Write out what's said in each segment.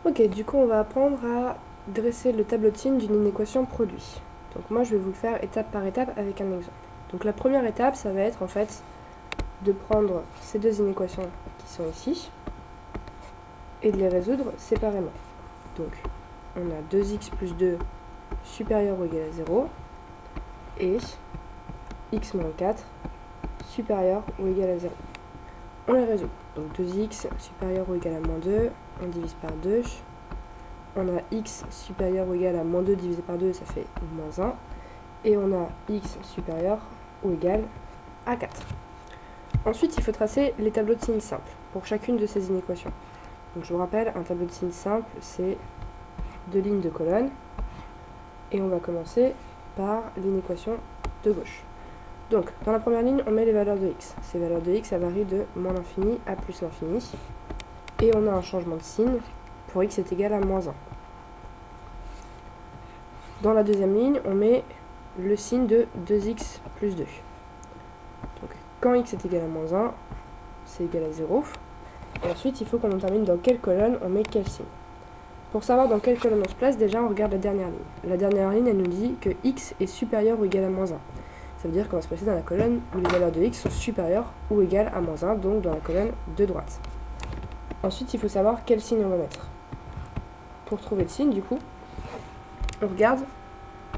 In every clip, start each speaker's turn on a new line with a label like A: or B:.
A: Ok, du coup on va apprendre à dresser le tableau de signes d'une inéquation produit. Donc moi je vais vous le faire étape par étape avec un exemple. Donc la première étape, ça va être en fait de prendre ces deux inéquations qui sont ici et de les résoudre séparément. Donc on a 2x plus 2 supérieur ou égal à 0 et x moins 4 supérieur ou égal à 0. On les résout. Donc 2x supérieur ou égal à moins 2, on divise par 2. On a x supérieur ou égal à moins 2 divisé par 2, ça fait moins 1. Et on a x supérieur ou égal à 4. Ensuite, il faut tracer les tableaux de signes simples pour chacune de ces inéquations. Donc je vous rappelle, un tableau de signes simple, c'est deux lignes de colonnes. Et on va commencer par l'inéquation de gauche. Donc, dans la première ligne, on met les valeurs de x. Ces valeurs de x, ça varie de moins l'infini à plus l'infini. Et on a un changement de signe pour x est égal à moins 1. Dans la deuxième ligne, on met le signe de 2x plus 2. Donc, quand x est égal à moins 1, c'est égal à 0. Et ensuite, il faut qu'on détermine dans quelle colonne on met quel signe. Pour savoir dans quelle colonne on se place, déjà, on regarde la dernière ligne. La dernière ligne, elle nous dit que x est supérieur ou égal à moins 1. Ça veut dire qu'on va se placer dans la colonne où les valeurs de x sont supérieures ou égales à moins 1, donc dans la colonne de droite. Ensuite, il faut savoir quel signe on va mettre. Pour trouver le signe, du coup, on regarde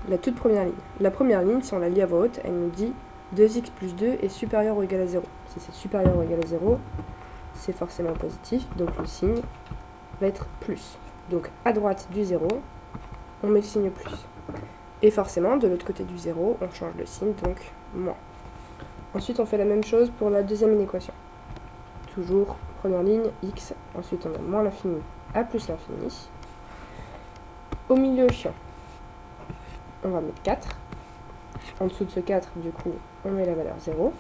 A: la toute première ligne. La première ligne, si on la lit à voix haute, elle nous dit 2x plus 2 est supérieur ou égal à 0. Si c'est supérieur ou égal à 0, c'est forcément positif, donc le signe va être plus. Donc à droite du 0, on met le signe plus. Et forcément, de l'autre côté du 0, on change le signe, donc moins. Ensuite, on fait la même chose pour la deuxième inéquation. Toujours, première ligne, x. Ensuite, on a moins l'infini à plus l'infini. Au milieu, on va mettre 4. En dessous de ce 4, du coup, on met la valeur 0.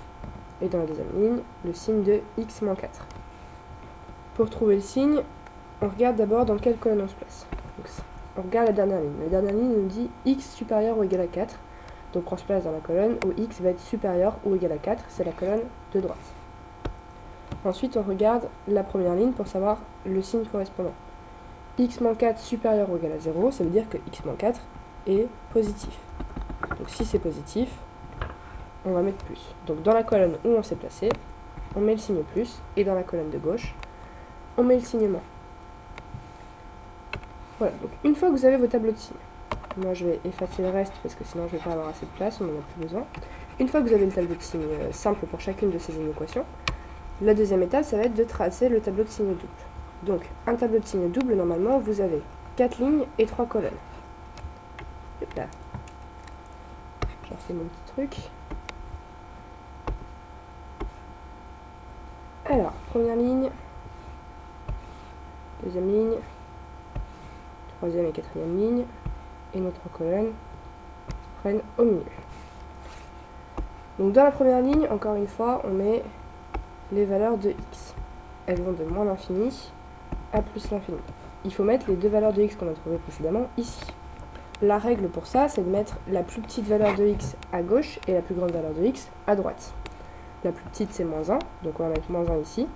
A: Et dans la deuxième ligne, le signe de x moins 4. Pour trouver le signe, on regarde d'abord dans quelle colonne on se place. Donc, on regarde la dernière ligne. La dernière ligne nous dit x supérieur ou égal à 4. Donc on se place dans la colonne où x va être supérieur ou égal à 4. C'est la colonne de droite. Ensuite, on regarde la première ligne pour savoir le signe correspondant. x moins 4 supérieur ou égal à 0, ça veut dire que x moins 4 est positif. Donc si c'est positif, on va mettre plus. Donc dans la colonne où on s'est placé, on met le signe plus, et dans la colonne de gauche, on met le signe moins. Voilà, donc une fois que vous avez vos tableaux de signes, moi je vais effacer le reste parce que sinon je ne vais pas avoir assez de place, on n'en a plus besoin. Une fois que vous avez le tableau de signes simple pour chacune de ces inéquations, la deuxième étape, ça va être de tracer le tableau de signes double. Donc, un tableau de signes double, normalement, vous avez 4 lignes et 3 colonnes. Hop là. Je refais mon petit truc. Alors, première ligne, deuxième ligne, troisième et quatrième ligne, et nos 3 colonnes prennent au milieu. Donc, dans la première ligne, encore une fois, on met les valeurs de x. Elles vont de moins l'infini à plus l'infini. Il faut mettre les deux valeurs de x qu'on a trouvées précédemment ici. La règle pour ça, c'est de mettre la plus petite valeur de x à gauche et la plus grande valeur de x à droite. La plus petite, c'est moins 1, donc on va mettre moins 1 ici.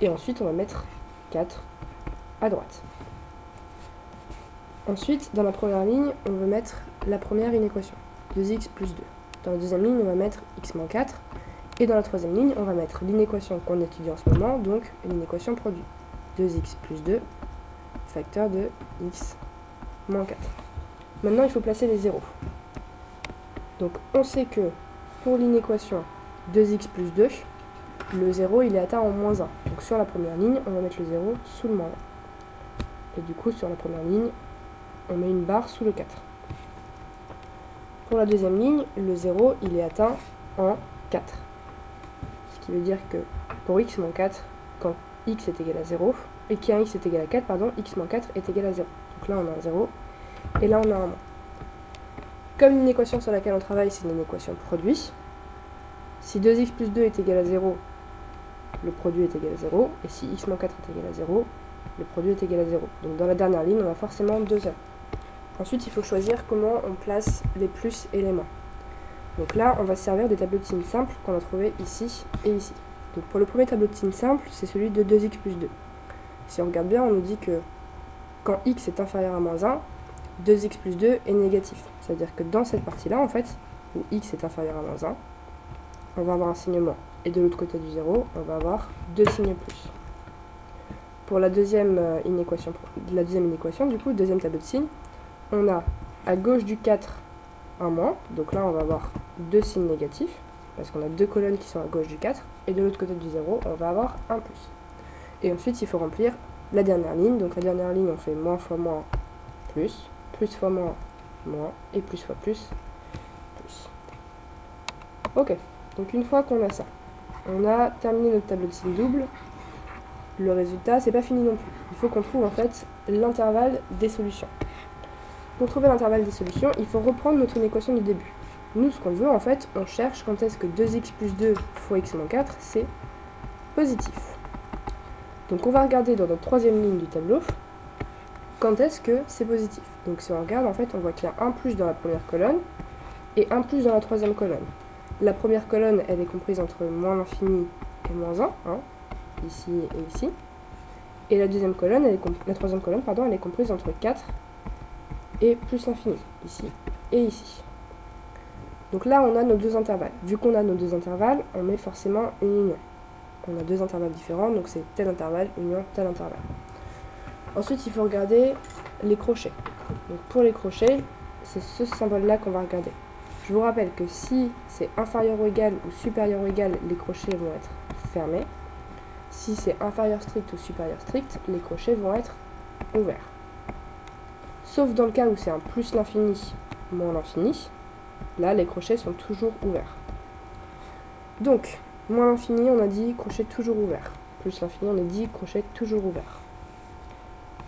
A: Et ensuite, on va mettre 4 à droite. Ensuite, dans la première ligne, on veut mettre la première inéquation, 2x plus 2. Dans la deuxième ligne, on va mettre x moins 4. Et dans la troisième ligne, on va mettre l'inéquation qu'on étudie en ce moment, donc l'inéquation produit. 2x plus 2, facteur de x moins 4. Maintenant, il faut placer les zéros. Donc, on sait que pour l'inéquation 2x plus 2, le 0, il est atteint en moins 1. Donc, sur la première ligne, on va mettre le 0 sous le moins 1. Et du coup, sur la première ligne, on met une barre sous le 4. Pour la deuxième ligne, le 0, il est atteint en 4. Ce qui veut dire que pour x moins 4, quand x est égal à 0, et qu'un x est égal à 4, pardon, x moins 4 est égal à 0. Donc là, on a un 0, et là, on a un moins. Comme l'inéquation sur laquelle on travaille, c'est une inéquation produit, si 2x plus 2 est égal à 0, le produit est égal à 0, et si x moins 4 est égal à 0, le produit est égal à 0. Donc dans la dernière ligne, on a forcément 2 zéros. Ensuite, il faut choisir comment on place les plus et les moins. Donc là, on va se servir des tableaux de signes simples qu'on a trouvés ici et ici. Donc pour le premier tableau de signes simple, c'est celui de 2x plus 2. Si on regarde bien, on nous dit que quand x est inférieur à moins 1, 2x plus 2 est négatif. C'est-à-dire que dans cette partie-là, en fait, où x est inférieur à moins 1, on va avoir un signe moins. Et de l'autre côté du 0, on va avoir deux signes plus. Pour la deuxième inéquation, du coup, deuxième tableau de signes, on a à gauche du 4 un moins, donc là on va avoir deux signes négatifs, parce qu'on a deux colonnes qui sont à gauche du 4, et de l'autre côté du 0, on va avoir un plus. Et ensuite il faut remplir la dernière ligne, donc la dernière ligne on fait moins fois moins, plus fois moins, moins, et plus fois plus, plus. Ok, donc une fois qu'on a ça, on a terminé notre tableau de signes double. Le résultat, c'est pas fini non plus. Il faut qu'on trouve en fait l'intervalle des solutions. Pour trouver l'intervalle des solutions, il faut reprendre notre équation du début. Nous, ce qu'on veut, en fait, on cherche quand est-ce que 2x plus 2 fois x moins 4, c'est positif. Donc on va regarder dans notre troisième ligne du tableau, quand est-ce que c'est positif. Donc si on regarde, en fait, on voit qu'il y a un plus dans la première colonne et un plus dans la troisième colonne. La première colonne, elle est comprise entre moins l'infini et moins 1, hein, ici et ici. Et la deuxième colonne, la troisième colonne, pardon, elle est comprise entre 4 et plus l'infini, ici et ici. Donc là, on a nos deux intervalles. Vu qu'on a nos deux intervalles, on met forcément une union. On a deux intervalles différents, donc c'est tel intervalle, union, tel intervalle. Ensuite, il faut regarder les crochets. Donc pour les crochets, c'est ce symbole-là qu'on va regarder. Je vous rappelle que si c'est inférieur ou égal ou supérieur ou égal, les crochets vont être fermés. Si c'est inférieur strict ou supérieur strict, les crochets vont être ouverts. Sauf dans le cas où c'est un plus l'infini, moins l'infini. Là, les crochets sont toujours ouverts. Donc, moins l'infini, on a dit crochet toujours ouvert. Plus l'infini, on a dit crochet toujours ouvert.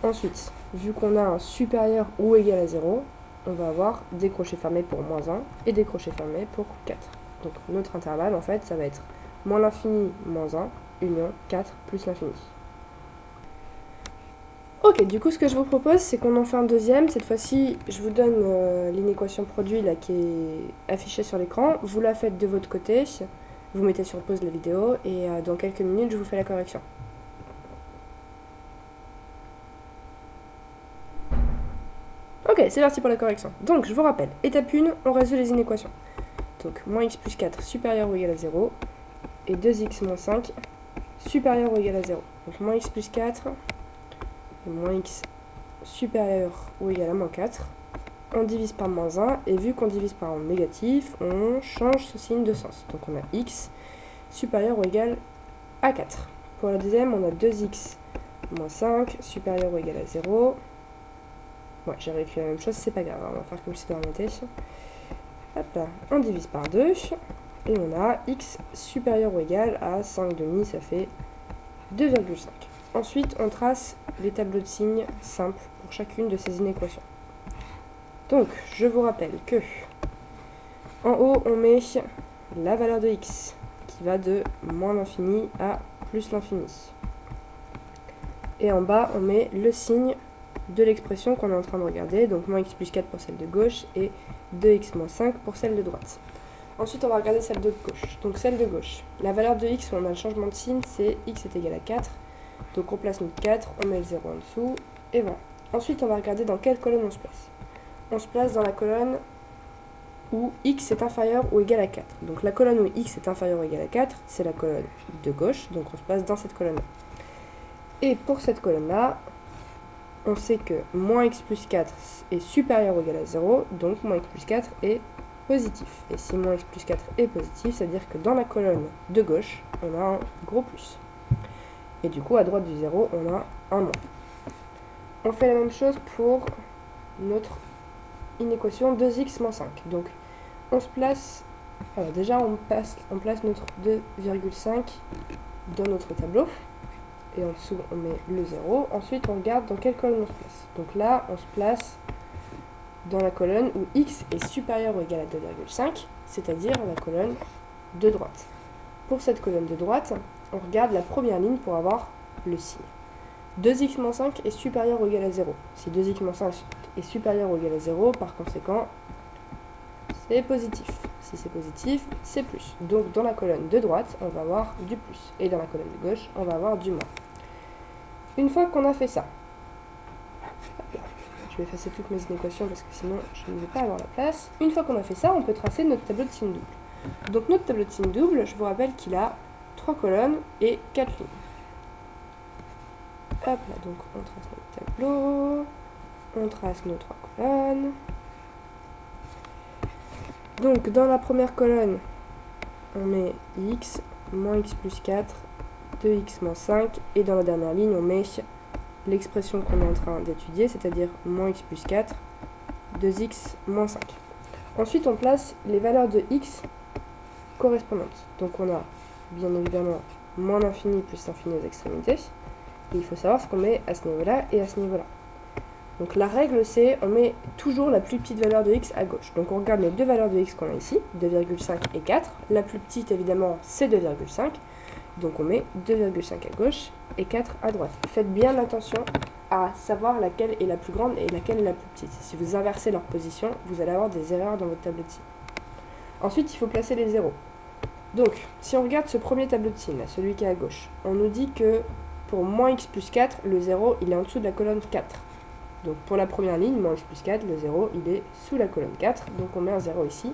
A: Ensuite, vu qu'on a un supérieur ou égal à 0, on va avoir des crochets fermés pour moins 1 et des crochets fermés pour 4. Donc notre intervalle, en fait, ça va être moins l'infini, moins 1, union 4 plus l'infini. Ok, du coup, ce que je vous propose, c'est qu'on en fait un deuxième. Cette fois-ci, je vous donne l'inéquation produit là, qui est affichée sur l'écran. Vous la faites de votre côté. Vous mettez sur pause la vidéo et dans quelques minutes, je vous fais la correction. Ok, c'est parti pour la correction. Donc, je vous rappelle, étape 1, on résout les inéquations. Donc, moins x plus 4 supérieur ou égal à 0 et 2x moins 5 supérieur ou égal à 0. Donc, moins x plus 4 et moins x supérieur ou égal à moins 4. On divise par moins 1 et vu qu'on divise par un négatif, on change ce signe de sens. Donc, on a x supérieur ou égal à 4. Pour la deuxième, on a 2x moins 5 supérieur ou égal à 0. Ouais, j'ai réécrit la même chose, c'est pas grave, on va faire comme si de rien n'était. Hop là, on divise par 2 et on a x supérieur ou égal à 5,5, ça fait 2,5. Ensuite, on trace les tableaux de signes simples pour chacune de ces inéquations. Donc, je vous rappelle que en haut, on met la valeur de x qui va de moins l'infini à plus l'infini. Et en bas, on met le signe de l'expression qu'on est en train de regarder, donc moins x plus 4 pour celle de gauche et 2x moins 5 pour celle de droite. Ensuite, on va regarder celle de gauche. Donc celle de gauche, la valeur de x où on a le changement de signe, c'est x est égal à 4. Donc on place notre 4, on met le 0 en dessous, et voilà. Ensuite, on va regarder dans quelle colonne on se place. On se place dans la colonne où x est inférieur ou égal à 4. Donc la colonne où x est inférieur ou égal à 4, c'est la colonne de gauche, donc on se place dans cette colonne-là. Et pour cette colonne-là, on sait que moins x plus 4 est supérieur ou égal à 0, donc moins x plus 4 est positif. Et si moins x plus 4 est positif, ça veut dire que dans la colonne de gauche, on a un gros plus. Et du coup, à droite du 0, on a un moins. On fait la même chose pour notre inéquation 2x moins 5. Donc, on se place... Alors déjà, on place notre 2,5 dans notre tableau. Et en dessous, on met le 0. Ensuite, on regarde dans quelle colonne on se place. Donc là, on se place dans la colonne où x est supérieur ou égal à 2,5, c'est-à-dire la colonne de droite. Pour cette colonne de droite, on regarde la première ligne pour avoir le signe. 2x moins 5 est supérieur ou égal à 0. Si 2x moins 5 est supérieur ou égal à 0, par conséquent, c'est positif. Si c'est positif, c'est plus. Donc dans la colonne de droite, on va avoir du plus. Et dans la colonne de gauche, on va avoir du moins. Une fois qu'on a fait ça, Je vais effacer toutes mes inéquations parce que sinon je ne vais pas avoir la place. Une fois qu'on a fait ça, on peut tracer notre tableau de signe double. Donc notre tableau de signe double, je vous rappelle qu'il a 3 colonnes et 4 lignes. Hop là, donc on trace notre tableau, on trace nos 3 colonnes. Donc dans la première colonne, on met x, moins x plus 4, 2x moins 5, et dans la dernière ligne, on met l'expression qu'on est en train d'étudier, c'est-à-dire moins x plus 4, 2x moins 5. Ensuite, on place les valeurs de x correspondantes. Donc on a bien évidemment moins l'infini plus l'infini aux extrémités. Et il faut savoir ce qu'on met à ce niveau-là et à ce niveau-là. Donc la règle c'est, on met toujours la plus petite valeur de x à gauche. Donc on regarde les deux valeurs de x qu'on a ici, 2,5 et 4. La plus petite évidemment c'est 2,5. Donc on met 2,5 à gauche et 4 à droite. Faites bien attention à savoir laquelle est la plus grande et laquelle est la plus petite. Si vous inversez leur position, vous allez avoir des erreurs dans votre tableau de signe. Ensuite, il faut placer les zéros. Donc, si on regarde ce premier tableau de signe, là, celui qui est à gauche, on nous dit que pour moins x plus 4, le 0, il est en dessous de la colonne 4. Donc pour la première ligne, moins x plus 4, le 0, il est sous la colonne 4. Donc on met un 0 ici.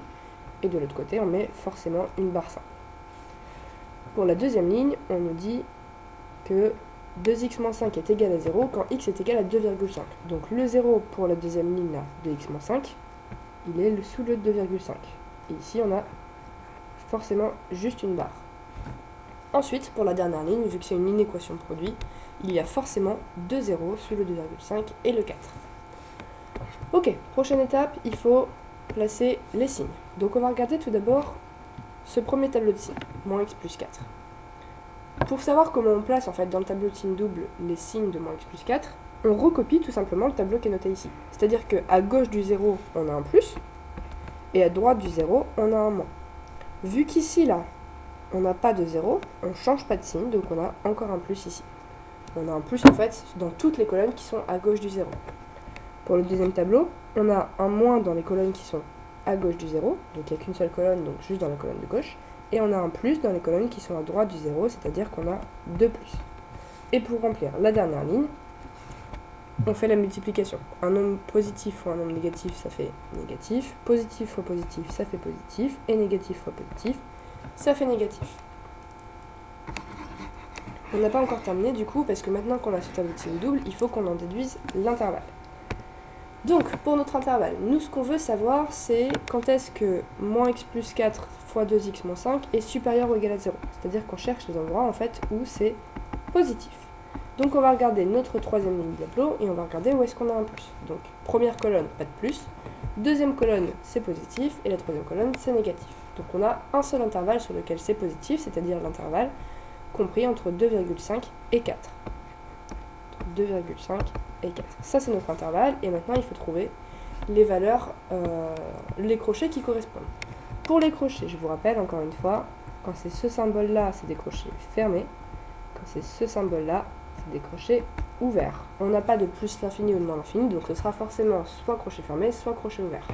A: Et de l'autre côté, on met forcément une barre simple. Pour la deuxième ligne, on nous dit que 2x moins 5 est égal à 0 quand x est égal à 2,5. Donc le 0 pour la deuxième ligne là, de x moins 5, il est sous le 2,5. Et ici, on a forcément juste une barre. Ensuite, pour la dernière ligne, vu que c'est une inéquation de produit, il y a forcément 2 zéros sous le 2,5 et le 4. Ok, prochaine étape, il faut placer les signes. Donc on va regarder tout d'abord ce premier tableau de signes, moins x plus 4. Pour savoir comment on place en fait dans le tableau de signes double les signes de moins x plus 4, on recopie tout simplement le tableau qui est noté ici. C'est-à-dire qu'à gauche du 0, on a un plus, et à droite du 0, on a un moins. Vu qu'ici, là, on n'a pas de 0, on ne change pas de signe, donc on a encore un plus ici. On a un plus en fait dans toutes les colonnes qui sont à gauche du 0. Pour le deuxième tableau, on a un moins dans les colonnes qui sont à gauche du 0, donc il n'y a qu'une seule colonne, donc juste dans la colonne de gauche, et on a un plus dans les colonnes qui sont à droite du 0, c'est-à-dire qu'on a 2 plus. Et pour remplir la dernière ligne, on fait la multiplication. Un nombre positif fois un nombre négatif, ça fait négatif. Positif fois positif, ça fait positif. Et négatif fois positif, ça fait négatif. On n'a pas encore terminé du coup, parce que maintenant qu'on a ce tableau de signe double, il faut qu'on en déduise l'intervalle. Donc, pour notre intervalle, nous ce qu'on veut savoir, c'est quand est-ce que moins x plus 4 fois 2x moins 5 est supérieur ou égal à 0. C'est-à-dire qu'on cherche les endroits en fait où c'est positif. Donc on va regarder notre troisième ligne de tableau et on va regarder où est-ce qu'on a un plus. Donc première colonne, pas de plus. Deuxième colonne, c'est positif. Et la troisième colonne, c'est négatif. Donc on a un seul intervalle sur lequel c'est positif, c'est-à-dire l'intervalle compris entre 2,5 et 4. 2,5 et 4. Ça c'est notre intervalle et maintenant il faut trouver les valeurs, les crochets qui correspondent. Pour les crochets, je vous rappelle encore une fois, quand c'est ce symbole-là, c'est des crochets fermés. Quand c'est ce symbole-là, c'est des crochets ouverts. On n'a pas de plus l'infini ou de moins l'infini, donc ce sera forcément soit crochet fermé, soit crochet ouvert.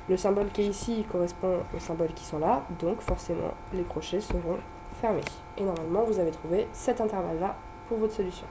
A: Le symbole qui est ici correspond aux symboles qui sont là, donc forcément les crochets seront fermés. Et normalement, vous avez trouvé cet intervalle-là pour votre solution.